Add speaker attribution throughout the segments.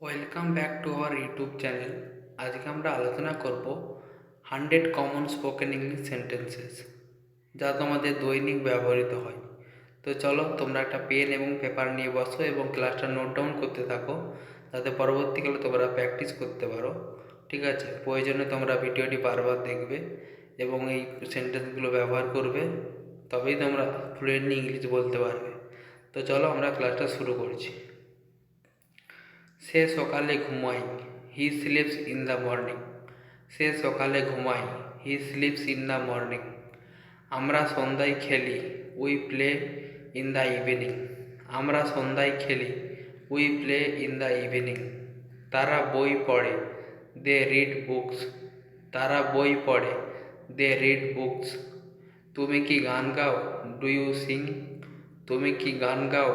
Speaker 1: Welcome back to our YouTube channel. আজকে আমরা আলোচনা করব 100 কমন স্পোকেন ইংলিশ সেন্টেন্সেস যা তোমাদের দৈনিক ব্যবহৃত হয়। তো চলো তোমরা একটা পেন এবং পেপার নিয়ে বসো এবং ক্লাসটা নোট ডাউন করতে থাকো, যাতে পরবর্তীকালে তোমরা প্র্যাকটিস করতে পারো। ঠিক আছে, প্রয়োজনে তোমরা ভিডিওটি বারবার দেখবে এবং এই সেন্টেন্সগুলো ব্যবহার করবে, তবেই তোমরা ফ্লুয়েন্টলি ইংলিশ বলতে পারবে। তো চলো আমরা ক্লাসটা শুরু করছি। সে সকালে ঘুমায়, he sleeps in the morning. সে সকালে ঘুমায়, he sleeps in the morning. আমরা সন্ধ্যায় খেলি, we play in the evening. আমরা সন্ধ্যায় খেলি, we play in the evening. তারা বই পড়ে, দে রিড বুকস। তারা বই পড়ে, দে রিড বুকস। তুমি কি গান গাও, ডু ইউ সিং? তুমি কি গান গাও,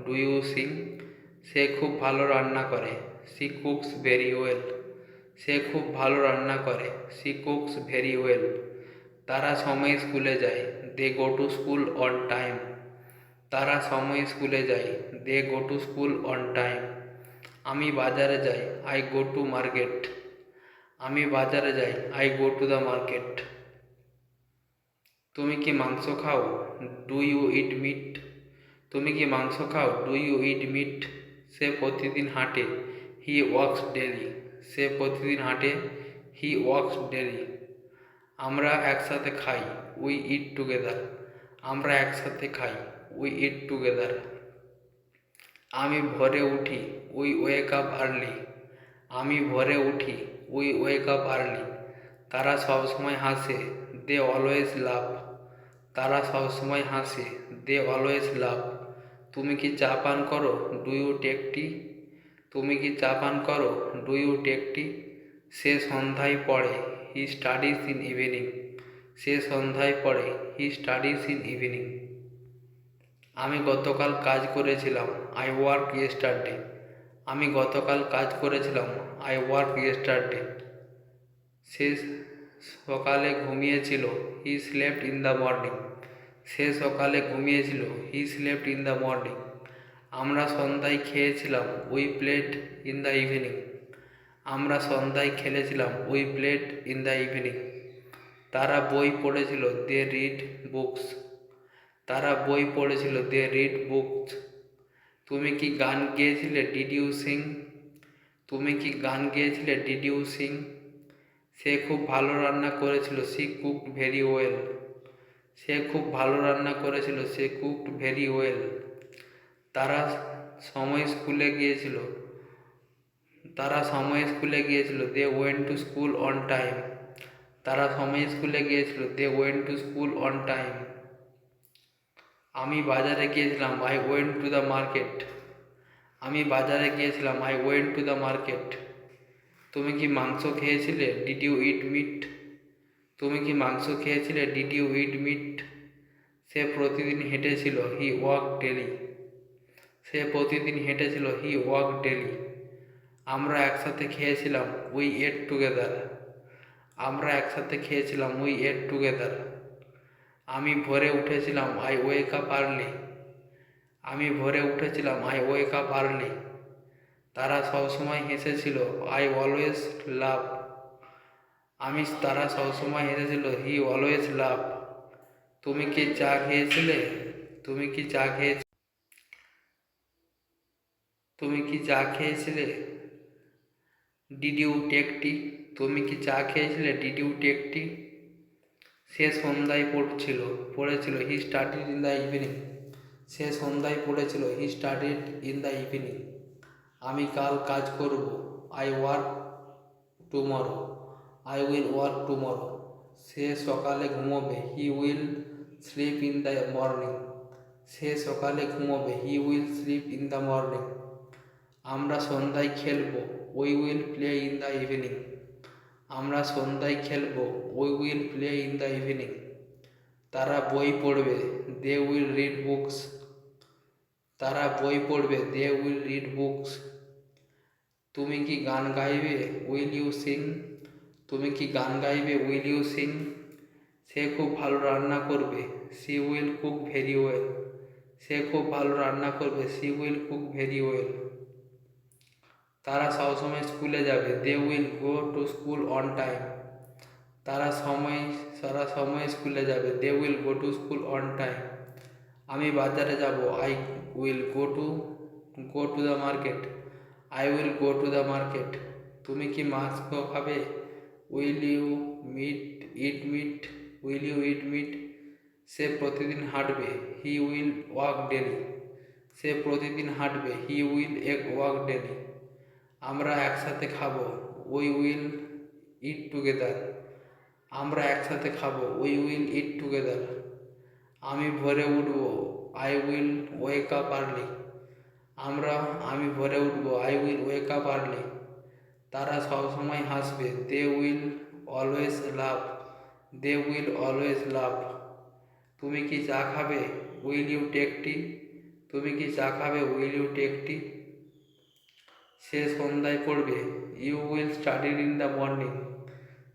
Speaker 1: ডু ইউ সিং? সে খুব ভালো রান্না করে, সি কুকস ভেরি ওয়েল। সে খুব ভালো রান্না করে, সি কুকস ভেরি ওয়েল। তারা সময় স্কুলে যায়, they go to school on time. তারা সময় স্কুলে যায়, they go to school on time. আমি বাজারে যাই, আই গো টু মার্কেট। আমি বাজারে যাই, I go to the market. তুমি কি মাংস খাও, ডু ইউ ইট মিট? তুমি কি মাংস খাও, ডু ইউ ইট মিট? সে প্রতিদিন হাঁটে, হি ওয়াক্স ডেলি। সে প্রতিদিন হাঁটে, হি ওয়াক্স ডেলি। আমরা একসাথে খাই, উই ইট টুগেদার। আমরা একসাথে খাই, উই ইট টুগেদার। আমি ভোরে উঠি, উই ওয়েক আপ আর্লি। আমি ভোরে উঠি, উই ওয়েক আপ আর্লি। তারা সবসময় হাসে, দে অলওয়েজ লাভ। তারা সবসময় হাসে, দে অলওয়েজ লাভ। তুমি কি চা পান করো, ডু ইউ টেক টি? তুমি কি চা পান করো, ডু ইউ টেক টি? সে সন্ধ্যায় পড়ে, হি স্টাডিজ ইন ইভিনিং। সে সন্ধ্যায় পড়ে, হি স্টাডিজ ইন ইভিনিং। আমি গতকাল কাজ করেছিলাম, আই ওয়ার্ক ইয়েস্টারডে। আমি গতকাল কাজ করেছিলাম, আই ওয়ার্ক ইয়েস্টারডে। সে সকালে ঘুমিয়েছিল, he slept in the morning. সে সকালে ঘুমিয়েছিল, he slept in the morning. আমরা সন্ধ্যায় খেয়েছিলাম, we played in the evening. আমরা সন্ধ্যায় খেলেছিলাম, we played in the evening. তারা বই পড়েছিল, দে রিড বুকস। তারা বই পড়েছিল, দে রিড বুকস। তুমি কি গান গেয়েছিলে, ডিড ইউ সিং? তুমি কি গান গেয়েছিলে, ডিড ইউ সিং? সে খুব ভালো রান্না করেছিল, সি কুকড ভেরি ওয়েল। সে খুব ভালো রান্না করেছিল, সে কুকড ভেরি ওয়েল। তারা সময় স্কুলে গিয়েছিল, তারা সময় স্কুলে গিয়েছিল, they went to school on time. তারা সময় স্কুলে গিয়েছিল, they went to school on time. আমি বাজারে গিয়েছিলাম, I went to the market. আমি বাজারে গিয়েছিলাম, I went to the market. তুমি কি মাংস খেয়েছিলে, ডিড ইউ ইট মিট? তুমি কি মাংস খেয়েছিলে, ডিড ইউ ইট মিট? সে প্রতিদিন হেঁটেছিল, হি ওয়াক ডেলি। সে প্রতিদিন হেঁটেছিল, হি ওয়াক ডেলি। আমরা একসাথে খেয়েছিলাম, উই এট টুগেদার। আমরা একসাথে খেয়েছিলাম, উই এট টুগেদার। আমি ভোরে উঠেছিলাম, আই ওয়েক আপ আর্লি। আমি ভোরে উঠেছিলাম, আই ওয়েক আপ আর্লি। তারা সবসময় হেসেছিল, আই অলওয়েজ লাভ। তারা সবসময় হেসেছিল, হি অলওয়েজ লাভ। তুমি কি চা খেয়েছিলে? তুমি কি চা খেয়েছিলে? তুমি কি চা খেয়েছিলে, ডিড ইউ টেক টি? তুমি কি চা খেয়েছিলে, ডিড ইউ টেক টি? সে সন্ধ্যায় পড়েছিল, he studied in the evening. সে সন্ধ্যায় পড়েছিল, he studied in the evening. আমি কাল কাজ করব, I work tomorrow. I will work tomorrow. সে সকালে ঘুমোবে, he will sleep in the morning. সে সকালে ঘুমোবে, he will sleep in the morning. আমরা সন্ধ্যায় খেলব, we will play in the evening. আমরা সন্ধ্যায় খেলব, we will play in the evening. তারা বই পড়বে, দে উইল রিড বুকস। তারা বই পড়বে, দে উইল রিড বুকস। তুমি কি গান গাইবে, উইল ইউ সিং? তুমি কি গান গাইবে, উইল ইউ সিং? সে খুব ভালো রান্না করবে, she will cook very well. সে খুব ভালো রান্না করবে, she will cook very well. তারা সবসময় স্কুলে যাবে, they will go to school on time. তারা সময় স্কুলে যাবে, they will go to school on time. আমি বাজারে যাব, I will go to the market. I will go to the market. তুমি কি মাছ খাবে? Will you meat meat will you eat meat? সে প্রতিদিন হাঁটবে, হি উইল ওয়াক ডেলি। সে প্রতিদিন হাঁটবে, হি উইল ওয়াক ডেলি। আমরা একসাথে খাবো, উই উইল ইট টুগেদার। আমরা একসাথে খাবো, উই উইল ইট টুগেদার। আমি ভোরে উঠবো, I will wake up early. আমি ভোরে উঠবো, I will wake up early. তারা সবসময় হাসবে, they will always love. They will always love. তুমি কি চা খাবে? Will you take tea? তুমি কি চা খাবে? Will you take tea? সে সন্ধ্যায় পড়বে, you will study in the morning.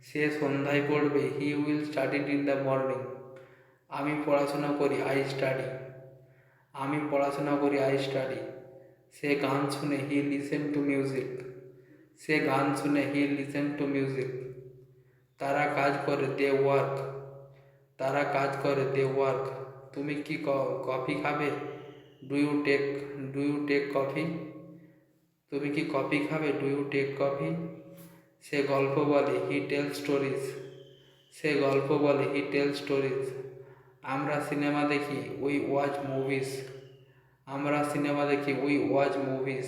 Speaker 1: সে সন্ধ্যায় পড়বে, he will study in the morning. আমি পড়াশোনা করি, আই স্টাডি। আমি পড়াশোনা করি, আই স্টাডি। সে গান শুনে, হি লিসেন টু মিউজিক। সে গান শুনে, হি লিসেন টু মিউজিক। তারা কাজ করে, দে ওয়ার্ক। তারা কাজ করে, দে ওয়ার্ক। তুমি কি কফি খাবে? Do you take coffee? তুমি কি কফি খাবে? Do you take coffee? সে গল্প বলে, হি টেল স্টোরিজ। সে গল্প বলে, হি টেল স্টোরিজ। আমরা সিনেমা দেখি, উই ওয়াচ মুভিজ। আমরা সিনেমা দেখি, উই ওয়াচ মুভিজ।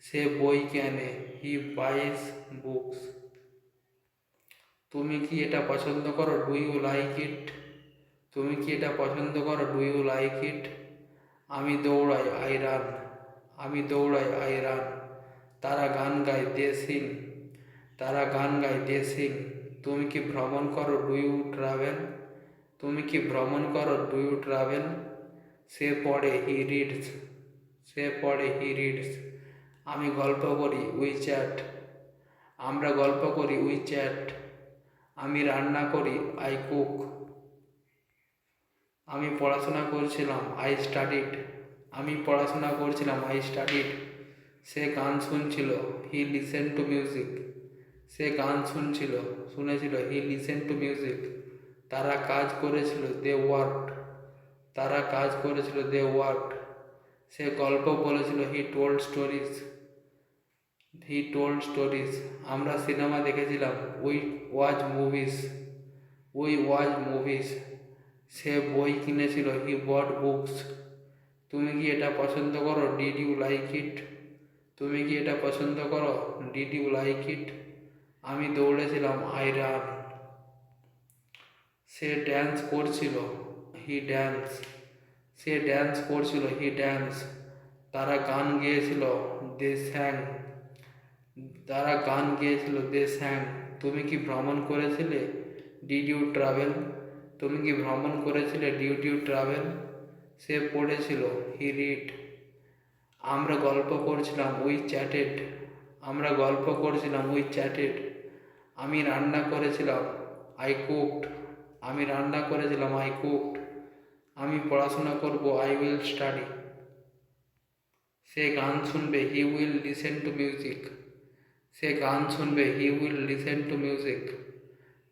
Speaker 1: সে বই কেনে, হি বাইস বুকস। তুমি কি এটা পছন্দ করো? Do you like it? তুমি কি এটা পছন্দ করো? Do you like it? আমি দৌড়াই, আই রান। আমি দৌড়াই, আই রান। তারা গান গায়, দে সিং। তারা গান গায়, দে সিং। তুমি কি ভ্রমণ করো? Do you travel? তুমি কি ভ্রমণ করো? Do you travel? সে পড়ে, হি রিডস। সে পড়ে, হি রিডস। আমি গল্প করি, উই চ্যাট। আমরা গল্প করি, উই চ্যাট। আমি রান্না করি, আই কুক। আমি পড়াশোনা করছিলাম, আই স্টাডিড। আমি পড়াশোনা করছিলাম, আই স্টাডিড। সে গান শুনছিল, হি লিসেন টু মিউজিক। সে গান শুনেছিল, হি লিসেন টু মিউজিক। তারা কাজ করেছিল, দে ওয়ার্কড। তারা কাজ করেছিল, দে ওয়ার্কড। সে গল্প বলেছিল, he told stories. He told stories. আমরা সিনেমা দেখেছিলাম, we watch movies. We watch movies. সে বই কিনেছিল, হি বট বুকস। তুমি কি এটা পছন্দ করো? Did you like it? তুমি কি এটা পছন্দ করো? Did you like it? আমি দৌড়েছিলাম, আই রান। সে ড্যান্স করছিল, হি ড্যান্স। সে ড্যান্স করছিল, হি ড্যান্স। তারা গান গেয়েছিল, দে স্যাং। তারা গান গেয়েছিল, দে স্যাং। তুমি কি ভ্রমণ করেছিলে? Did you travel? তুমি কি ভ্রমণ করেছিলে? Did you travel? সে পড়েছিল, হি রিড। আমরা গল্প করছিলাম, উই চ্যাটেড। আমরা গল্প করছিলাম, উই চ্যাটেড। আমি রান্না করেছিলাম, আই কুকড। আমি রান্না করেছিলাম, আই কুকড। আমি পড়াশোনা করব, আই উইল স্টাডি। সে গান শুনবে, he will listen to music. সে গান শুনবে, he will listen to music.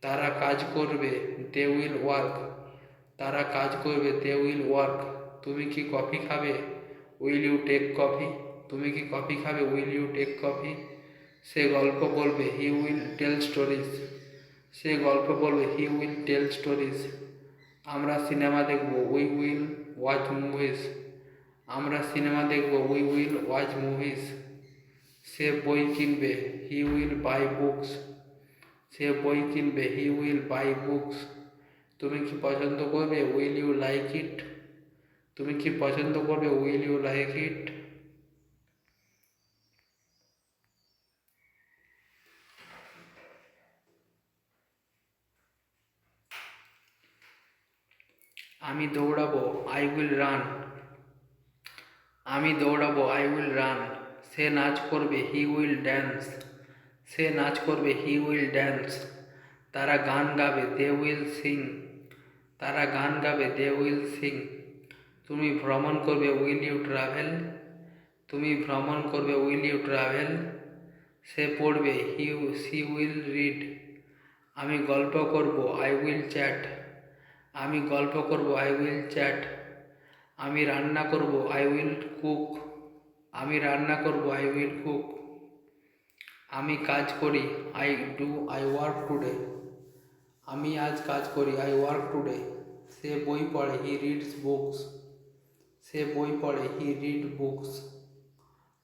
Speaker 1: তারা কাজ করবে, দে উইল ওয়ার্ক। তারা কাজ করবে, দে উইল ওয়ার্ক। তুমি কি কফি খাবে? Will you take coffee? তুমি কি কফি খাবে? Will you take coffee? সে গল্প বলবে, হি উইল টেল স্টোরিজ। সে গল্প বলবে, হি উইল টেল স্টোরিজ। আমরা সিনেমা দেখব, উই উইল ওয়াচ মুভিজ। আমরা সিনেমা দেখব, উই উইল ওয়াচ মুভিজ। সে বই কিনবে, হি উইল বাই বুকস। সে বই কিনবে, হি উইল বাই বুকস। তুমি কি পছন্দ করবে? Will you like it? তুমি কি পছন্দ করবে? Will you like it? আমি দৌড়াবো, আই উইল রান। আমি দৌড়াবো, আই উইল রান। সে নাচ করবে, হি উইল ড্যান্স। সে নাচ করবে, হি উইল ড্যান্স। তারা গান গাবে, দে উইল সিং। তারা গান গাবে, দে উইল সিং। তুমি ভ্রমণ করবে, উইল ইউ ট্রাভেল? তুমি ভ্রমণ করবে, উইল ইউ ট্রাভেল? সে পড়বে, সি উইল রিড। আমি গল্প করব, আই উইল চ্যাট। আমি গল্প করব, আই উইল চ্যাট। আমি রান্না করব, আই উইল কুক। আমি রান্না করব, আই উইল কুক। আমি কাজ করি, আই ওয়ার্ক টুডে। আমি আজ কাজ করি, আই ওয়ার্ক টুডে। সে বই পড়ে, হি রিডস বুকস। সে বই পড়ে, হি রিড বুকস।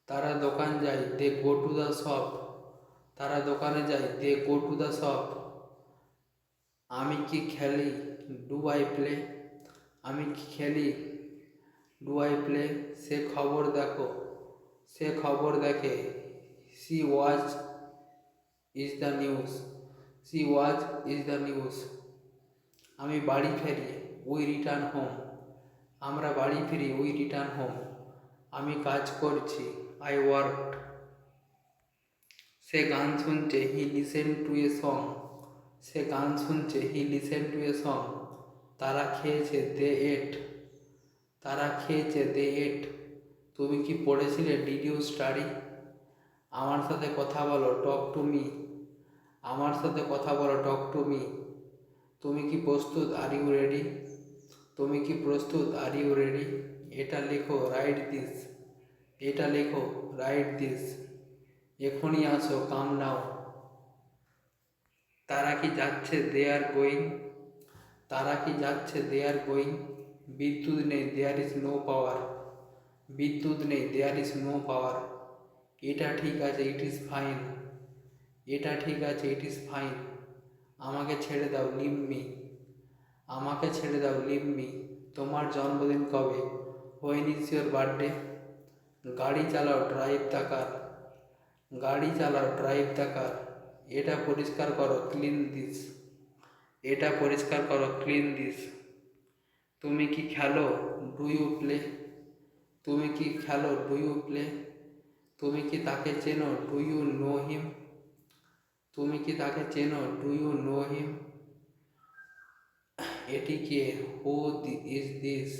Speaker 1: তারা দোকান যায়, they go to the shop. তারা দোকানে যায়, they go to the shop. আমি কি খেলি, ডু আই প্লে। আমি কি খেলি, ডু আই প্লে। সে খবর দেখো, সে খবর দেখে, she watch is the news. She watch is the news. আমি বাড়ি ফিরি, উই রিটার্ন হোম। আমরা বাড়ি ফিরি, উই রিটার্ন হোম। আমি কাজ করছি, আই ওয়ার্কড। সে গান শুনছে, he listen to a song. সে গান শুনছে, he listen to a song. তারা খেয়েছে, দে এট। তারা খেয়েছে, দে এট। তুমি কি পড়েছিলে, ডিড ইউ স্টাডি। আমার সাথে কথা বলো, টক টু মি। আমার সাথে কথা বলো, টক টু মি। তুমি কি প্রস্তুত, আর ইউ রেডি। তুমি কি প্রস্তুত, আর ইউ রেডি। এটা লেখো, রাইট দিস। এটা লেখো, রাইট দিস। এখনই আসো, কাম নাও। তারা কি যাচ্ছে, দে আর গোয়িং। তারা কি যাচ্ছে, দে আর গোয়িং। বিদ্যুৎ নেই, দেয়ার ইজ নো পাওয়ার। বিদ্যুৎ নেই, দেয়ার ইজ নো পাওয়ার। এটা ঠিক আছে, ইট ইজ ফাইন। এটা ঠিক আছে, ইট ইজ ফাইন। আমাকে ছেড়ে দাও, লিভ মি। আমাকে ছেড়ে দাও, লিভ মি। তোমার জন্মদিন কবে, হোয়েন ইজ ইয়োর বার্থডে। গাড়ি চালাও, ড্রাইভ দ্য কার। গাড়ি চালাও, ড্রাইভ দ্য কার। এটা পরিষ্কার করো, ক্লিন দিস। এটা পরিষ্কার করো, ক্লিন দিস। তুমি কি খেলো, ডু ইউ প্লে। তুমি কি খেলো, ডু ইউ প্লে। তুমি কি তাকে চেনো, ডু ইউ নো হিম। তুমি কি তাকে চেনো, ডু ইউ নো হিম। এটি কে, হু ইজ দিস।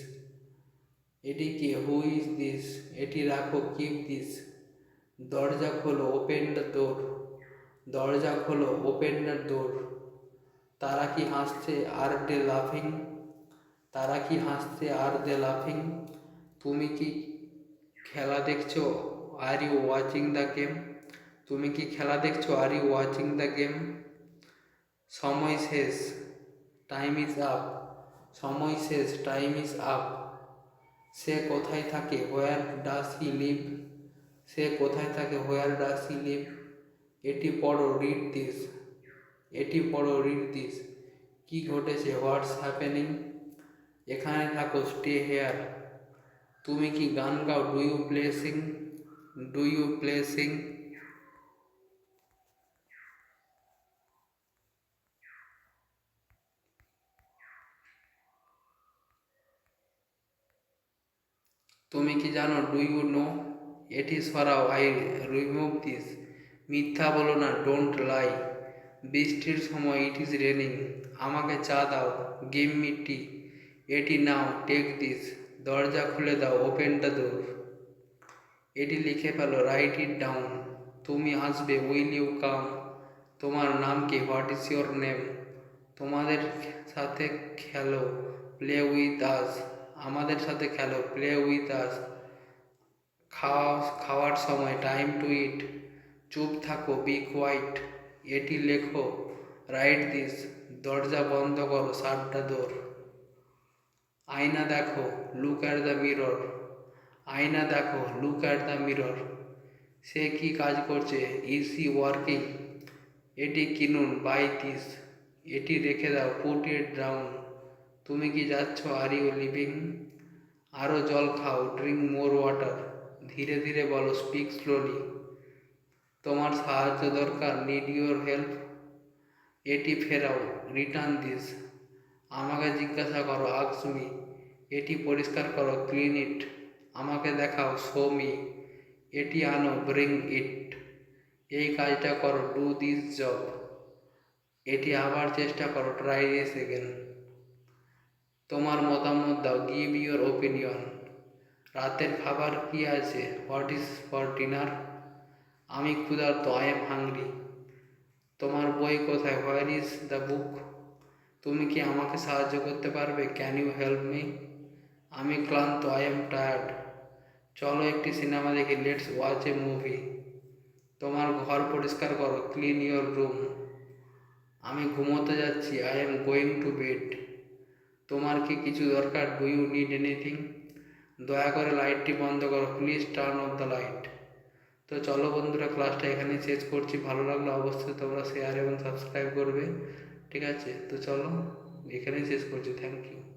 Speaker 1: এটি কে, হু ইজ দিস। এটি রাখো, কিপ দিস। দরজা খোলো, ওপেন দ্য ডোর। দরজা খোলো, ওপেন দ্য ডোর। তারা কি হাসছে, আর দে লাফিং। তারা কি হাসছে, আর দে লাফিং। তুমি কি খেলা দেখছো, are you watching the game. তুমি কি খেলা দেখছো, are you watching the game. সময় শেষ, টাইম ইজ আপ। সময় শেষ, টাইম ইজ আপ। সে কোথায় থাকে, হোয়ার ডাজ হি লিভ। সে কোথায় থাকে, হোয়ার ডাজ হি লিভ। এটি পড়ো, রিড দিস। এটি পড়ো, রিড দিস। কি ঘটেছে, হোয়াটস হ্যাপেনিং। এখানে থাকো, স্টে হেয়ার। তুমি কি গান গাও, do you play sing. Do you play sing. তুমি কি জানো, ডু ইউ নো। এটি সরাও, আই রিমুভ দিস। মিথ্যা বলো না, ডোন্ট লাই। বৃষ্টির সময়, ইট ইজ রেনিং। আমাকে চা দাও, গিভ মি টি। এটি নাও, টেক দিস। দরজা খুলে দাও, ওপেন দ্য ডোর। এটি লিখে ফেলো, রাইট ইট ডাউন। তুমি আসবে, উইল ইউ কাম। তোমার নাম কি, হোয়াট ইজ ইয়োর নেম। তোমাদের সাথে খেলো, প্লে উইথ আস। আমাদের সাথে খেলো, প্লে উইথ আস। খাওয়ার সময়, টাইম টু ইট। চুপ থাকো, বি কোয়াইট। এটি লেখো, রাইট দিস। দরজা বন্ধ করো, শাট দ্য ডোর। আয়না দেখো, লুক অ্যাট দ্য মিরর। আয়না দেখো, লুক অ্যাট দ্য মিরর। সে কি কাজ করছে, ইজ সি ওয়ার্কিং। এটি কিনুন, বাই দিস। এটি রেখে দাও, পুট ইট ডাউন। তুমি কি যাচ্ছ, আর ইউ লিভিং। আরও জল খাও, ড্রিঙ্ক মোর ওয়াটার। ধীরে ধীরে বলো, স্পিক স্লোলি। তোমার সাহায্য দরকার, নিড ইউর হেল্প। এটি ফেরাও, রিটার্ন দিস। আমাকে জিজ্ঞাসা করো, আস্ক মি। এটি পরিষ্কার করো, ক্লিন ইট। আমাকে দেখাও, শো মি। এটি আনো, ব্রিং ইট। এই কাজটা করো, ডু দিস জব। এটি আবার চেষ্টা করো, ট্রাই দিস এগেন। তোমার মতামত দাও, গিভ ইউর ওপিনিয়ন। রাতের খাবার কি আছে, হোয়াট ইজ ফর ডিনার। আমি ক্ষুধার্ত, আই এম হাংরি। তোমার বই কোথায়, হোয়ার ইজ দ্য বুক? তুমি কি আমাকে সাহায্য করতে পারবে, ক্যান ইউ হেল্প মি? আমি ক্লান্ত, আই এম টায়ার্ড। চলো একটি সিনেমা দেখি, লেটস ওয়াচ এ মুভি। তোমার ঘর পরিষ্কার করো, ক্লিন ইয়োর রুম। আমি ঘুমোতে যাচ্ছি, I am going to bed. তোমার কি কিছু দরকার, ডু ইউ নিড এনিথিং? দয়া করে লাইটটি বন্ধ করো, please turn off the light. তো চলো বন্ধুরা, ক্লাসটা এখানেই শেষ করছি। ভালো লাগলো অবশ্যই তোমরা শেয়ার এবং সাবস্ক্রাইব করবে, ঠিক আছে? তো চলো এখানেই শেষ করছি, থ্যাংক ইউ।